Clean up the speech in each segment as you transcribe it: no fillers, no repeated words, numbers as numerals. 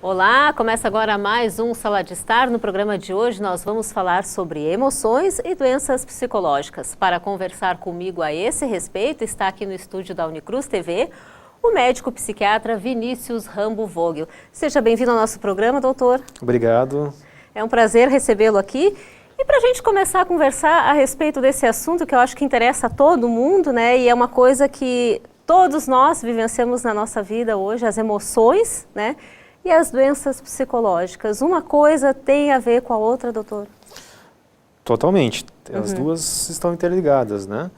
Olá, começa agora mais um Sala de Estar. No programa de hoje nós vamos falar sobre emoções e doenças psicológicas. Para conversar comigo a esse respeito, está aqui no estúdio da Unicruz TV o médico psiquiatra Vinícius Rambo Vogel. Seja bem-vindo ao nosso programa, doutor. Obrigado. É um prazer recebê-lo aqui. E para a gente começar a conversar a respeito desse assunto que eu acho que interessa a todo mundo, né? E é uma coisa que todos nós vivenciamos na nossa vida hoje, as emoções, né? E as doenças psicológicas. Uma coisa tem a ver com a outra, doutor? Totalmente. As duas estão interligadas, né?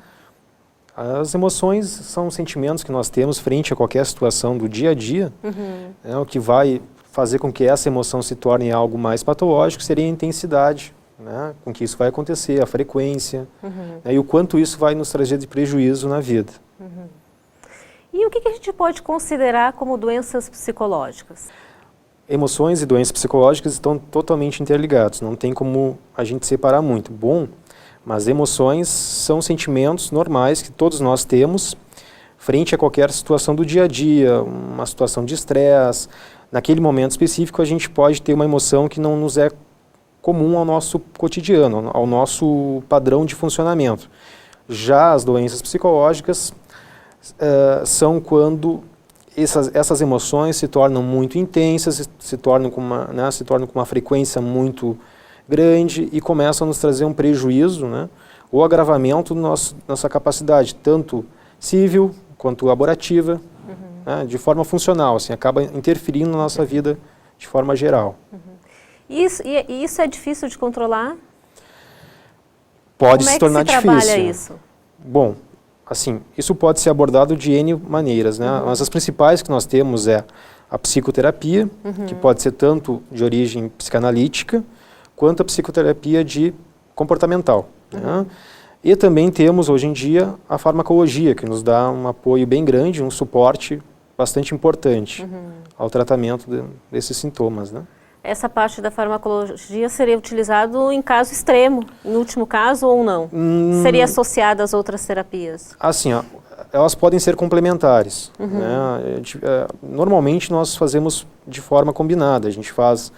As emoções são sentimentos que nós temos frente a qualquer situação do dia a dia. Né? O que vai fazer com que essa emoção se torne algo mais patológico seria a intensidade, né? Com que isso vai acontecer, a frequência, né? E o quanto isso vai nos trazer de prejuízo na vida. E o que a gente pode considerar como doenças psicológicas? Emoções e doenças psicológicas estão totalmente interligados, não tem como a gente separar muito. Bom, mas emoções são sentimentos normais que todos nós temos frente a qualquer situação do dia a dia, uma situação de estresse. Naquele momento específico a gente pode ter uma emoção que não nos é comum ao nosso cotidiano, ao nosso padrão de funcionamento. Já as doenças psicológicas são quando essas emoções se tornam muito intensas, se tornam com uma frequência muito grande e começam a nos trazer um prejuízo, né, ou agravamento da nossa capacidade, tanto civil quanto laborativa, né, de forma funcional, assim, acaba interferindo na nossa vida de forma geral. Isso é difícil de controlar? Pode se tornar difícil. Como é que se trabalha isso? Bom, assim, isso pode ser abordado de N maneiras, né? Mas as principais que nós temos é a psicoterapia, que pode ser tanto de origem psicanalítica, quanto a psicoterapia comportamental. Né? E também temos, hoje em dia, a farmacologia, que nos dá um apoio bem grande, um suporte bastante importante ao tratamento desses sintomas, né? Essa parte da farmacologia seria utilizado em caso extremo, no último caso ou não? Seria associada às outras terapias? Assim, ó, elas podem ser complementares. Né? Normalmente nós fazemos de forma combinada. A gente faz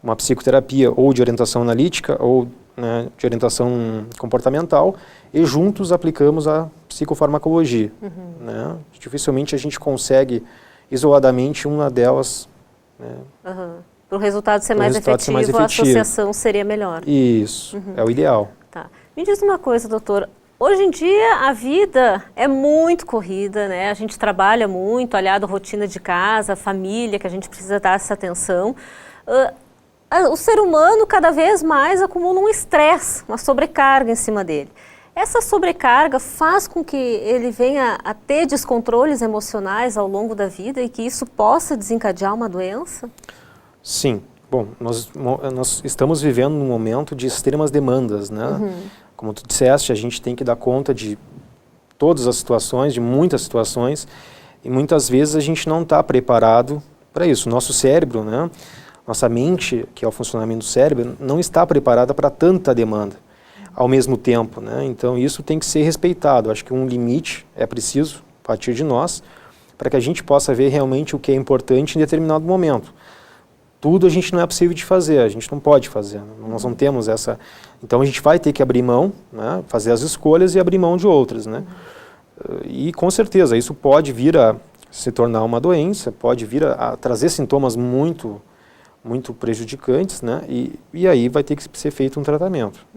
uma psicoterapia ou de orientação analítica ou, né, de orientação comportamental e juntos aplicamos a psicofarmacologia. Né? Dificilmente a gente consegue isoladamente uma delas. Né? Para o resultado ser mais efetivo, a associação seria melhor. Isso, é o ideal. Tá. Me diz uma coisa, doutor. Hoje em dia a vida é muito corrida, né? A gente trabalha muito, aliado à rotina de casa, família, que a gente precisa dar essa atenção. O ser humano cada vez mais acumula um estresse, uma sobrecarga em cima dele. Essa sobrecarga faz com que ele venha a ter descontroles emocionais ao longo da vida e que isso possa desencadear uma doença? Sim. Bom, nós estamos vivendo num momento de extremas demandas, né? Como tu disseste, a gente tem que dar conta de todas as situações, de muitas situações, e muitas vezes a gente não está preparado para isso. Nosso cérebro, né? Nossa mente, que é o funcionamento do cérebro, não está preparada para tanta demanda ao mesmo tempo, né? Então isso tem que ser respeitado. Acho que um limite é preciso a partir de nós para que a gente possa ver realmente o que é importante em determinado momento. Tudo a gente não é possível de fazer, a gente não pode fazer, né? Nós não temos essa... Então a gente vai ter que abrir mão, né? Fazer as escolhas e abrir mão de outras, né? E com certeza isso pode vir a se tornar uma doença, pode vir a trazer sintomas muito prejudicantes, né? E aí vai ter que ser feito um tratamento.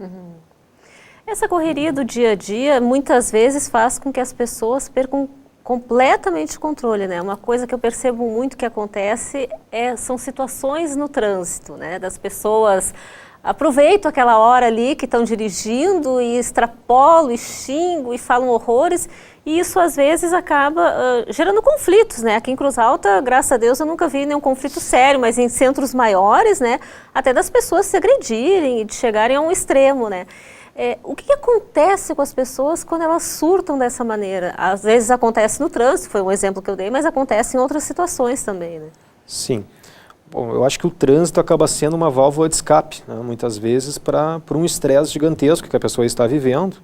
Essa correria do dia a dia muitas vezes faz com que as pessoas percam completamente o controle, né? Uma coisa que eu percebo muito que acontece são situações no trânsito, né? Das pessoas aproveitam aquela hora ali que estão dirigindo e extrapolam e xingam e falam horrores e isso às vezes acaba gerando conflitos, né? Aqui em Cruz Alta, graças a Deus, eu nunca vi nenhum conflito sério, mas em centros maiores, né? Até das pessoas se agredirem e de chegarem a um extremo, né? O que acontece com as pessoas quando elas surtam dessa maneira? Às vezes acontece no trânsito, foi um exemplo que eu dei, mas acontece em outras situações também, né? Sim. Bom, eu acho que o trânsito acaba sendo uma válvula de escape, né, muitas vezes, para um estresse gigantesco que a pessoa está vivendo.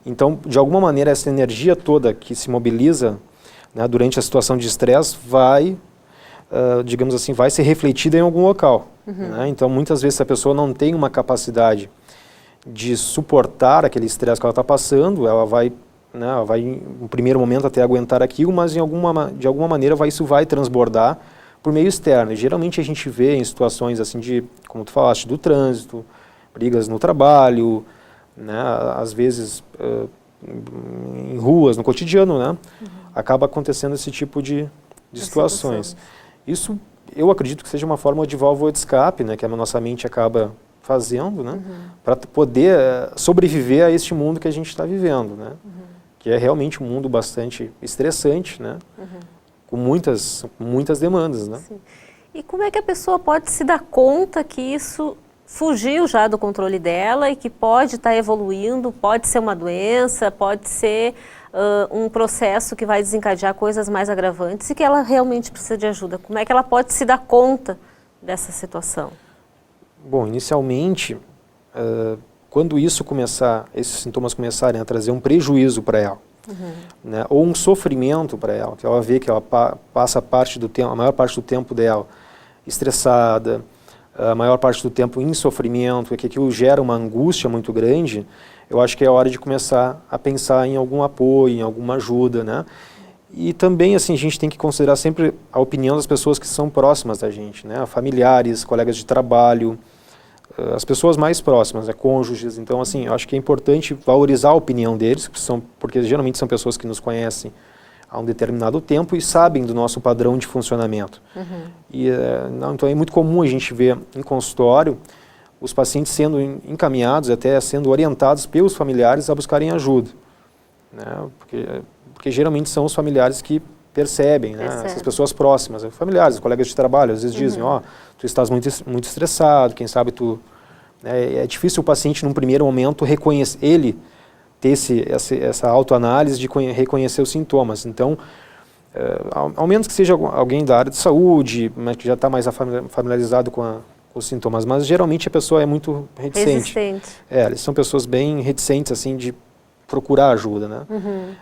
Então, de alguma maneira, essa energia toda que se mobiliza, né, durante a situação de estresse vai digamos assim, vai ser refletida em algum local. Né? Então, muitas vezes, se a pessoa não tem uma capacidade de suportar aquele estresse que ela está passando, ela vai, no primeiro momento, até aguentar aquilo, mas de alguma maneira isso vai transbordar por meio externo. E geralmente a gente vê em situações assim como tu falaste, do trânsito, brigas no trabalho, né, às vezes em ruas, no cotidiano, né, acaba acontecendo esse tipo de situações. Isso, eu acredito que seja uma forma de válvula de escape, né, que a nossa mente acaba fazendo, né, para poder sobreviver a este mundo que a gente está vivendo, né, que é realmente um mundo bastante estressante, né, com muitas demandas, né. Sim. E como é que a pessoa pode se dar conta que isso fugiu já do controle dela e que pode estar evoluindo, pode ser uma doença, pode ser um processo que vai desencadear coisas mais agravantes e que ela realmente precisa de ajuda? Como é que ela pode se dar conta dessa situação? Bom, inicialmente, quando esses sintomas começarem a trazer um prejuízo para ela, né, ou um sofrimento para ela, que ela vê que ela passa a maior parte do tempo dela estressada, a maior parte do tempo em sofrimento, e que aquilo gera uma angústia muito grande, eu acho que é a hora de começar a pensar em algum apoio, em alguma ajuda, né? E também, assim, a gente tem que considerar sempre a opinião das pessoas que são próximas da gente, né? Familiares, colegas de trabalho, as pessoas mais próximas, né? Cônjuges. Então, assim, eu acho que é importante valorizar a opinião deles, porque geralmente são pessoas que nos conhecem há um determinado tempo e sabem do nosso padrão de funcionamento. Então é muito comum a gente ver em consultório os pacientes sendo encaminhados, até sendo orientados pelos familiares a buscarem ajuda, né? Porque geralmente são os familiares que percebem, né? Essas pessoas próximas, familiares, colegas de trabalho, às vezes dizem, tu estás muito estressado, quem sabe tu... Né? É difícil o paciente, num primeiro momento, ter essa autoanálise de reconhecer os sintomas. Então, ao menos que seja alguém da área de saúde, mas que já está mais familiarizado com os sintomas, mas geralmente a pessoa é muito reticente. Eles são pessoas bem reticentes, assim, de procurar ajuda, né?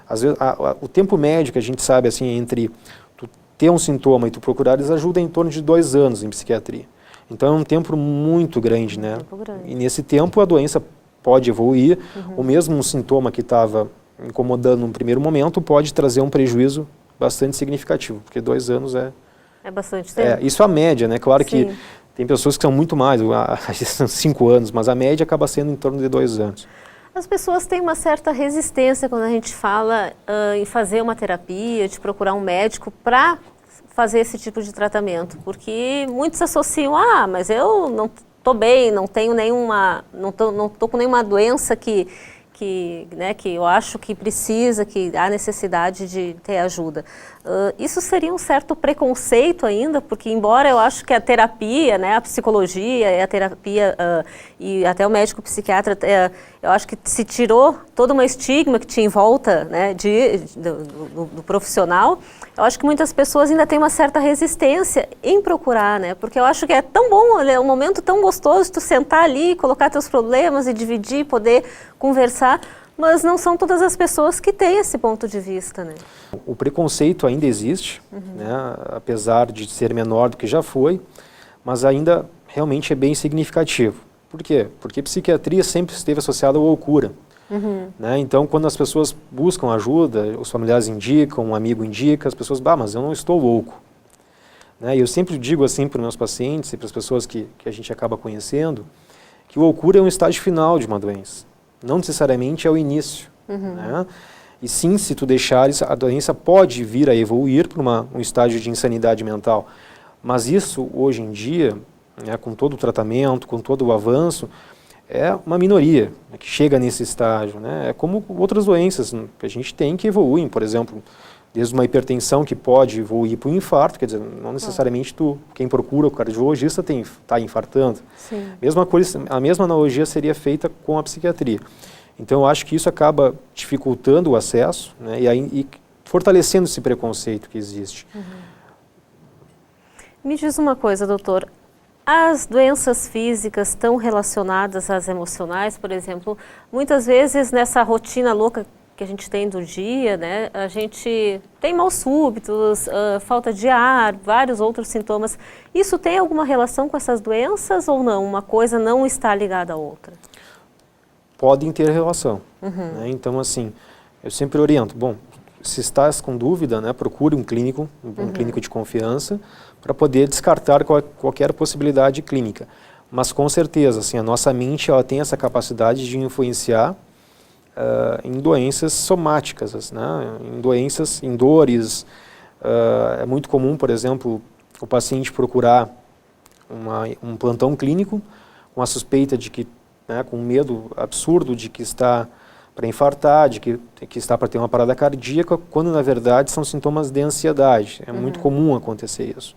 Às vezes, o tempo médio que a gente sabe, assim, entre tu ter um sintoma e tu procurares ajuda é em torno de 2 anos em psiquiatria. Então é um tempo muito grande, né? E nesse tempo a doença pode evoluir, ou mesmo um sintoma que estava incomodando no primeiro momento pode trazer um prejuízo bastante significativo, porque 2 anos é bastante tempo. Isso é a média, né? Claro que tem pessoas que são muito mais, são 5 anos, mas a média acaba sendo em torno de 2 anos. As pessoas têm uma certa resistência quando a gente fala em fazer uma terapia, de procurar um médico para fazer esse tipo de tratamento, porque muitos associam, mas eu não estou bem, não tenho nenhuma, não tô com nenhuma doença que eu acho que precisa, que há necessidade de ter ajuda. Isso seria um certo preconceito ainda, porque embora eu acho que a terapia, né, a psicologia, a terapia e até o médico psiquiatra, eu acho que se tirou toda uma estigma que tinha em volta, né, do profissional. Eu acho que muitas pessoas ainda têm uma certa resistência em procurar, né, porque eu acho que é tão bom, é um momento tão gostoso tu sentar ali, colocar teus problemas e dividir, poder conversar, mas não são todas as pessoas que têm esse ponto de vista, né? O preconceito ainda existe, né, apesar de ser menor do que já foi, mas ainda realmente é bem significativo. Por quê? Porque psiquiatria sempre esteve associada à loucura. Né? Então, quando as pessoas buscam ajuda, os familiares indicam, um amigo indica, as pessoas, mas eu não estou louco. Né? E eu sempre digo assim para os meus pacientes e para as pessoas que a gente acaba conhecendo, que loucura é um estágio final de uma doença. Não necessariamente é o início. Né? E sim, se tu deixares, a doença pode vir a evoluir para um estágio de insanidade mental. Mas isso, hoje em dia, né, com todo o tratamento, com todo o avanço, é uma minoria, né, que chega nesse estágio. Né? É como outras doenças que a gente tem que evoluem, por exemplo, desde uma hipertensão que pode evoluir para um infarto, quer dizer, não necessariamente quem procura o cardiologista está infartando. A mesma analogia seria feita com a psiquiatria. Então eu acho que isso acaba dificultando o acesso, né, e fortalecendo esse preconceito que existe. Me diz uma coisa, doutor. As doenças físicas estão relacionadas às emocionais, por exemplo? Muitas vezes nessa rotina louca que a gente tem do dia, né? A gente tem mal súbitos, falta de ar, vários outros sintomas. Isso tem alguma relação com essas doenças ou não? Uma coisa não está ligada à outra? Podem ter relação. Né? Então, assim, eu sempre oriento, bom, se estás com dúvida, né, procure um clínico de confiança, para poder descartar qualquer possibilidade clínica. Mas, com certeza, assim, a nossa mente ela tem essa capacidade de influenciar em doenças somáticas, né? Em doenças, em dores. É muito comum, por exemplo, o paciente procurar um plantão clínico com a suspeita de que, né, com um medo absurdo de que está para infartar, de que está para ter uma parada cardíaca, quando na verdade são sintomas de ansiedade. É muito comum acontecer isso.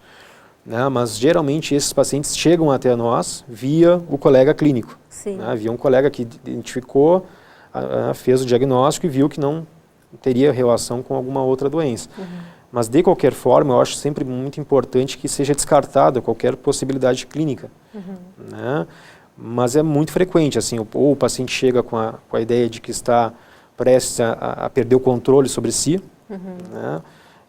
Né? Mas geralmente esses pacientes chegam até nós via o colega clínico. Né? Via um colega que identificou, fez o diagnóstico e viu que não teria relação com alguma outra doença. Mas de qualquer forma, eu acho sempre muito importante que seja descartada qualquer possibilidade clínica. Né? Mas é muito frequente, assim, ou o paciente chega com a ideia de que está prestes a perder o controle sobre si, né?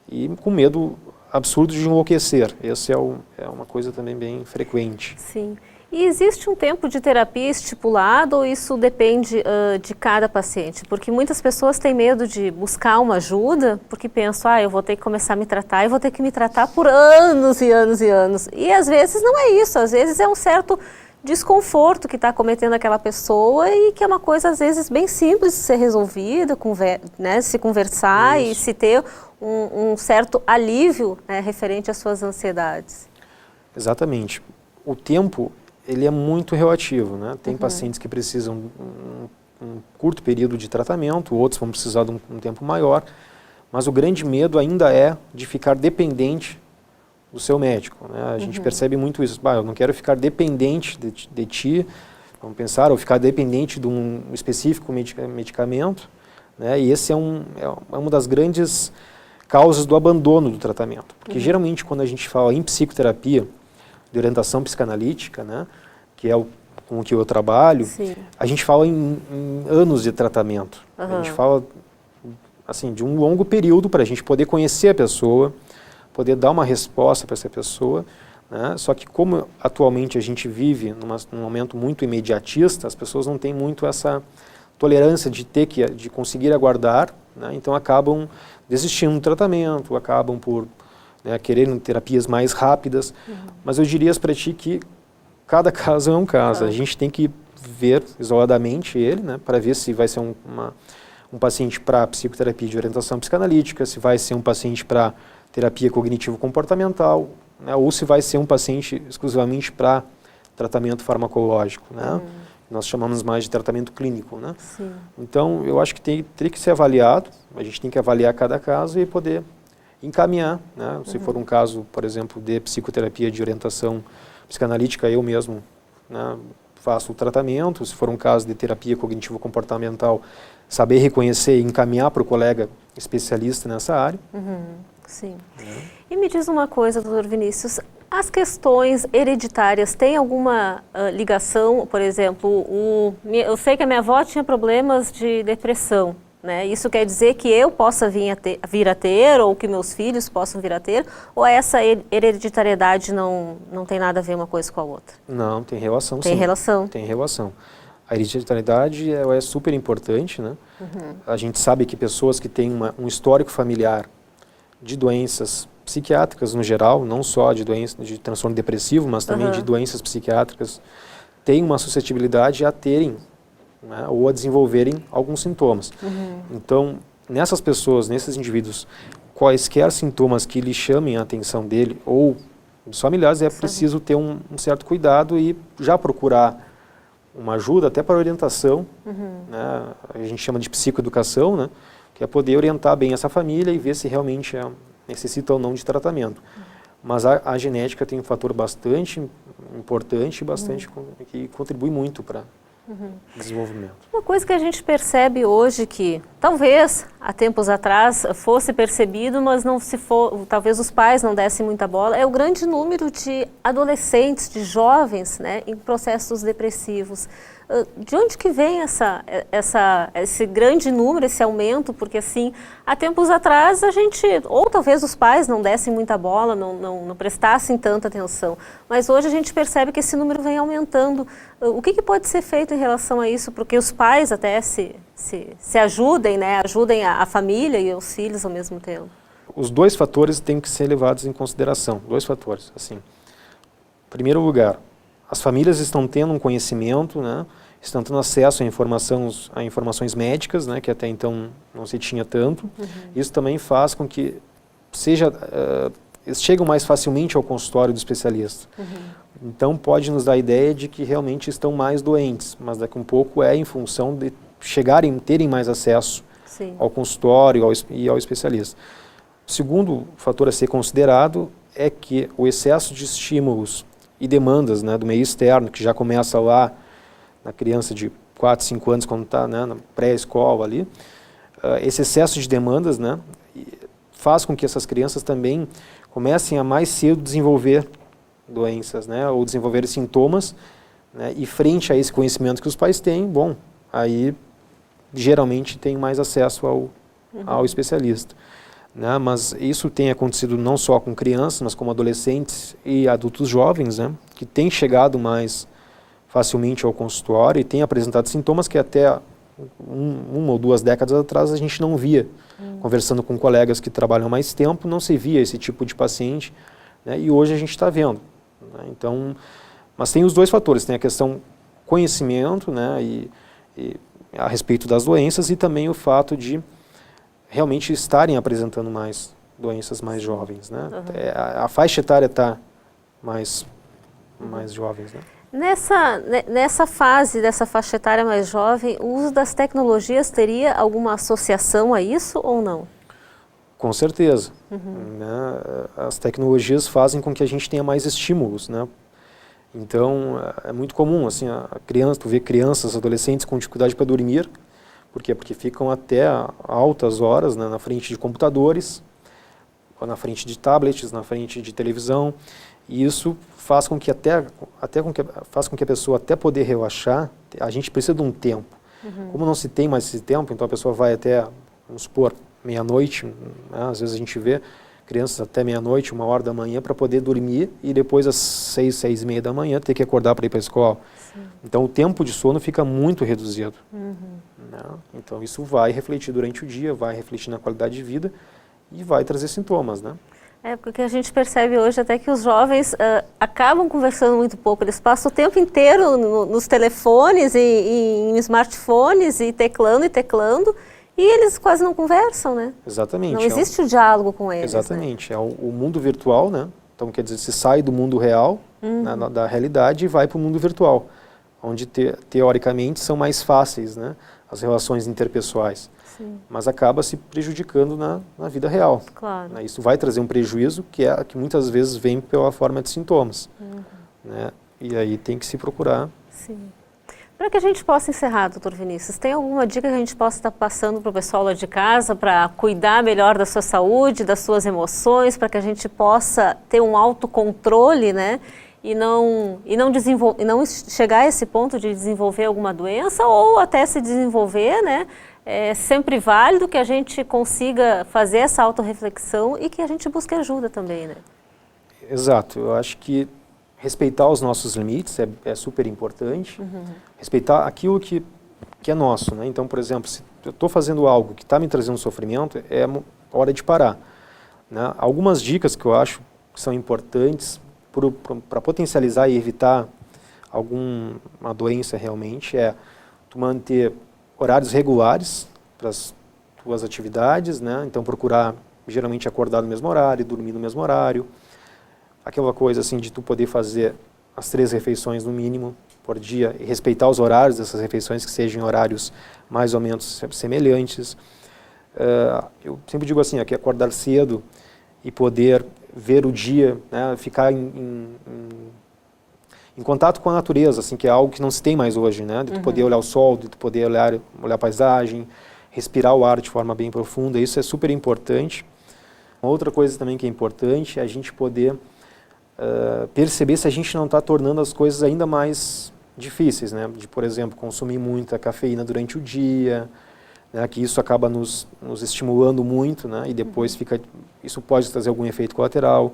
E com medo absurdo de enlouquecer. Essa é uma coisa também bem frequente. Sim. E existe um tempo de terapia estipulado ou isso depende de cada paciente? Porque muitas pessoas têm medo de buscar uma ajuda porque pensam, eu vou ter que começar a me tratar e vou ter que me tratar por anos e anos e anos. E às vezes não é isso, às vezes é um certo desconforto que está cometendo aquela pessoa e que é uma coisa às vezes bem simples de ser resolvida, né, se conversar e se ter um certo alívio, né, referente às suas ansiedades. Exatamente. O tempo ele é muito relativo, né? Tem pacientes que precisam um curto período de tratamento, outros vão precisar de um tempo maior, mas o grande medo ainda é de ficar dependente do seu médico. Né? A gente percebe muito isso. Eu não quero ficar dependente de ti, vamos pensar, ou ficar dependente de um específico medicamento, né? E esse é uma das grandes causas do abandono do tratamento. Porque geralmente quando a gente fala em psicoterapia, de orientação psicanalítica, né, que é com o que eu trabalho, a gente fala em anos de tratamento. A gente fala assim, de um longo período para a gente poder conhecer a pessoa, poder dar uma resposta para essa pessoa, né? Só que como atualmente a gente vive num momento muito imediatista, as pessoas não têm muito essa tolerância de conseguir aguardar, né? Então acabam desistindo do tratamento, acabam por quererem terapias mais rápidas, mas eu diria para ti que cada caso é um caso. A gente tem que ver isoladamente ele, né, para ver se vai ser um paciente para psicoterapia de orientação psicanalítica, se vai ser um paciente para terapia cognitivo-comportamental, né, ou se vai ser um paciente exclusivamente para tratamento farmacológico, né? Nós chamamos mais de tratamento clínico, né? Então, eu acho que tem que ser avaliado, a gente tem que avaliar cada caso e poder encaminhar, né? Se for um caso, por exemplo, de psicoterapia de orientação psicanalítica, eu mesmo, né, faço o tratamento. Se for um caso de terapia cognitivo-comportamental, saber reconhecer e encaminhar para o colega especialista nessa área. Sim. E me diz uma coisa, doutor Vinícius, as questões hereditárias têm alguma ligação? Por exemplo, eu sei que a minha avó tinha problemas de depressão, né? Isso quer dizer que eu possa vir a ter, ou que meus filhos possam vir a ter, ou essa hereditariedade não tem nada a ver uma coisa com a outra? Não, tem relação, sim. Tem relação? Tem relação. A hereditariedade é super importante, né? A gente sabe que pessoas que têm um histórico familiar de doenças psiquiátricas no geral, não só de doenças de transtorno depressivo, mas também de doenças psiquiátricas, têm uma suscetibilidade a terem, né, ou a desenvolverem alguns sintomas. Então, nessas pessoas, nesses indivíduos, quaisquer sintomas que lhe chamem a atenção dele ou dos familiares, é preciso ter um certo cuidado e já procurar uma ajuda até para orientação, né, a gente chama de psicoeducação, né, que é poder orientar bem essa família e ver se realmente necessita ou não de tratamento. Mas a genética tem um fator bastante importante, que contribui muito para desenvolvimento. Uma coisa que a gente percebe hoje que talvez há tempos atrás fosse percebido, mas talvez os pais não dessem muita bola, é o grande número de adolescentes, de jovens, né, em processos depressivos. De onde que vem esse grande número, esse aumento? Porque assim, há tempos atrás a gente, ou talvez os pais não dessem muita bola, não prestassem tanta atenção, mas hoje a gente percebe que esse número vem aumentando. O que pode ser feito em relação a isso? Porque os pais até se ajudem, né? Ajudem a família e os filhos ao mesmo tempo. Os dois fatores têm que ser levados em consideração, dois fatores, assim. Em primeiro lugar, as famílias estão tendo um conhecimento, né, estão tendo acesso a informações médicas, né, que até então não se tinha tanto. Isso também faz com que eles chegam mais facilmente ao consultório do especialista. Então pode nos dar a ideia de que realmente estão mais doentes, mas daqui a um pouco é em função de terem mais acesso ao consultório e ao especialista. O segundo fator a ser considerado é que o excesso de estímulos e demandas, né, do meio externo, que já começa lá na criança de 4, 5 anos, quando está, né, na pré-escola ali, esse excesso de demandas, né, faz com que essas crianças também comecem a mais cedo desenvolver doenças, né, ou desenvolver sintomas, né, e frente a esse conhecimento que os pais têm, bom, aí geralmente tem mais acesso ao especialista. Né, mas isso tem acontecido não só com crianças, mas com adolescentes e adultos jovens, né, que têm chegado mais facilmente ao consultório e têm apresentado sintomas que até uma ou 2 décadas atrás a gente não via. Conversando com colegas que trabalham há mais tempo, não se via esse tipo de paciente, né, e hoje a gente está vendo. Né, então, mas tem os dois fatores, tem a questão conhecimento, né, e a respeito das doenças, e também o fato de realmente estarem apresentando mais doenças mais jovens, né? A faixa etária está mais jovens, né? Nessa fase dessa faixa etária mais jovem, o uso das tecnologias teria alguma associação a isso ou não? Com certeza. Né? As tecnologias fazem com que a gente tenha mais estímulos, né? Então, é muito comum, assim, tu vê crianças, adolescentes com dificuldade para dormir. Por quê? Porque ficam até altas horas, né, na frente de computadores, ou na frente de tablets, na frente de televisão, e isso faz com que faz com que a pessoa, até poder relaxar, a gente precisa de um tempo. Como não se tem mais esse tempo, então a pessoa vai até, vamos supor, meia-noite, né, às vezes a gente vê crianças até meia-noite, 1h da manhã, para poder dormir, e depois às 6, 6h30 da manhã ter que acordar para ir para a escola. Então o tempo de sono fica muito reduzido. Né? Então isso vai refletir durante o dia, vai refletir na qualidade de vida e vai trazer sintomas, né? Porque a gente percebe hoje até que os jovens acabam conversando muito pouco, eles passam o tempo inteiro nos telefones e em smartphones e teclando, e eles quase não conversam, né? Exatamente. Não existe o diálogo com eles. Exatamente. Né? É o mundo virtual, né? Então quer dizer, se sai do mundo real, né, da realidade, e vai para o mundo virtual, onde teoricamente são mais fáceis, né, as relações interpessoais. Mas acaba se prejudicando na vida real. Claro. Né? Isso vai trazer um prejuízo que muitas vezes vem pela forma de sintomas. Né? E aí tem que se procurar. Sim. Para que a gente possa encerrar, doutor Vinícius, tem alguma dica que a gente possa estar passando para o pessoal lá de casa para cuidar melhor da sua saúde, das suas emoções, para que a gente possa ter um autocontrole, né? E não chegar a esse ponto de desenvolver alguma doença ou até se desenvolver, né? É sempre válido que a gente consiga fazer essa autorreflexão e que a gente busque ajuda também, né? Exato. Eu acho que respeitar os nossos limites é super importante. Respeitar aquilo que é nosso, né? Então, por exemplo, se eu estou fazendo algo que está me trazendo sofrimento, é hora de parar. Né? Algumas dicas que eu acho que são importantes para potencializar e evitar alguma doença realmente é tu manter horários regulares para as tuas atividades, né? Então procurar geralmente acordar no mesmo horário, dormir no mesmo horário. Aquela coisa assim de tu poder fazer as 3 refeições no mínimo por dia e respeitar os horários dessas refeições, que sejam horários mais ou menos semelhantes. Eu sempre digo assim, que acordar cedo e poder ver o dia, né, ficar em contato com a natureza, assim, que é algo que não se tem mais hoje, né, de tu poder olhar o sol, de tu poder olhar a paisagem, respirar o ar de forma bem profunda, isso é super importante. Uma outra coisa também que é importante é a gente poder perceber se a gente não está tornando as coisas ainda mais difíceis, né? De, por exemplo, consumir muita cafeína durante o dia, né? Que isso acaba nos estimulando muito, né? E depois isso pode trazer algum efeito colateral,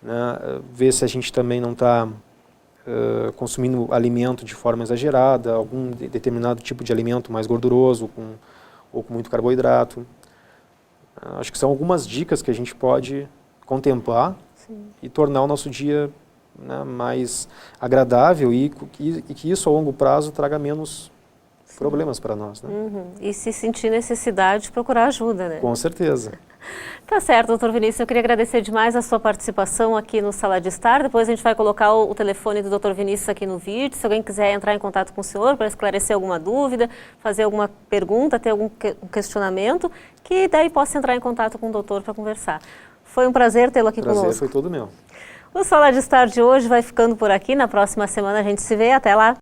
né? Ver se a gente também não está consumindo alimento de forma exagerada, algum determinado tipo de alimento mais gorduroso ou com muito carboidrato. Acho que são algumas dicas que a gente pode contemplar e tornar o nosso dia, né, mais agradável e que isso a longo prazo traga menos problemas para nós. Né? E se sentir necessidade, procurar ajuda, né? Com certeza. Tá certo, doutor Vinícius, eu queria agradecer demais a sua participação aqui no Sala de Estar. Depois a gente vai colocar o telefone do doutor Vinícius aqui no vídeo. Se alguém quiser entrar em contato com o senhor para esclarecer alguma dúvida, fazer alguma pergunta, ter algum questionamento, que daí possa entrar em contato com o doutor para conversar. Foi um prazer tê-lo aqui conosco. Prazer foi todo meu. O Sala de Estar de hoje vai ficando por aqui. Na próxima semana a gente se vê. Até lá!